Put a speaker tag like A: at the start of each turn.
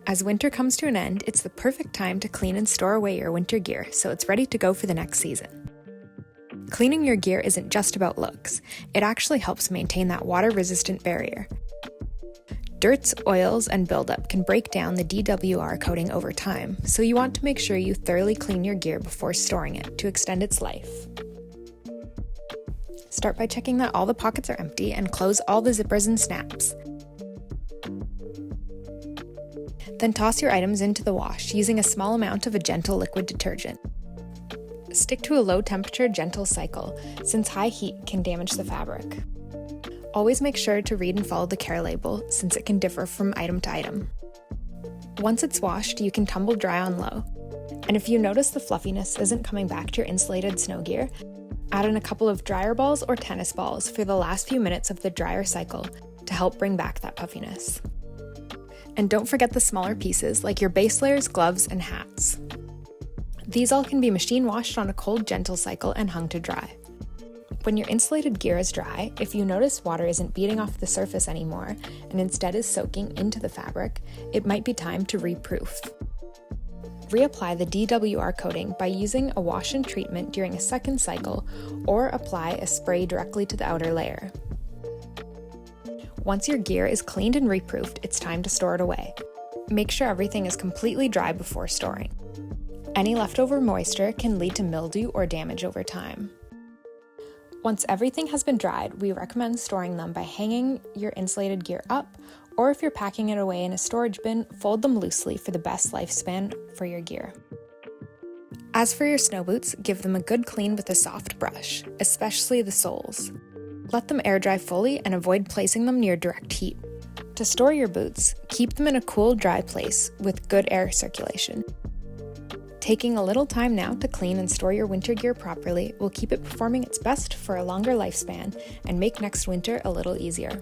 A: As winter comes to an end, it's the perfect time to clean and store away your winter gear so it's ready to go for the next season. Cleaning your gear isn't just about looks, it actually helps maintain that water-resistant barrier. Dirts, oils, and buildup can break down the DWR coating over time, so you want to make sure you thoroughly clean your gear before storing it to extend its life. Start by checking that all the pockets are empty and close all the zippers and snaps. Then toss your items into the wash using a small amount of a gentle liquid detergent. Stick to a low-temperature, gentle cycle, since high heat can damage the fabric. Always make sure to read and follow the care label, since it can differ from item to item. Once it's washed, you can tumble dry on low. And if you notice the fluffiness isn't coming back to your insulated snow gear, add in a couple of dryer balls or tennis balls for the last few minutes of the dryer cycle to help bring back that puffiness. And don't forget the smaller pieces like your base layers, gloves, and hats. These all can be machine washed on a cold, gentle cycle and hung to dry. When your insulated gear is dry, if you notice water isn't beating off the surface anymore and instead is soaking into the fabric, it might be time to reproof. Reapply the DWR coating by using a wash-in treatment during a second cycle or apply a spray directly to the outer layer. Once your gear is cleaned and reproofed, it's time to store it away. Make sure everything is completely dry before storing. Any leftover moisture can lead to mildew or damage over time. Once everything has been dried, we recommend storing them by hanging your insulated gear up, or if you're packing it away in a storage bin, fold them loosely for the best lifespan for your gear. As for your snow boots, give them a good clean with a soft brush, especially the soles. Let them air dry fully and avoid placing them near direct heat. To store your boots, keep them in a cool, dry place with good air circulation. Taking a little time now to clean and store your winter gear properly will keep it performing its best for a longer lifespan and make next winter a little easier.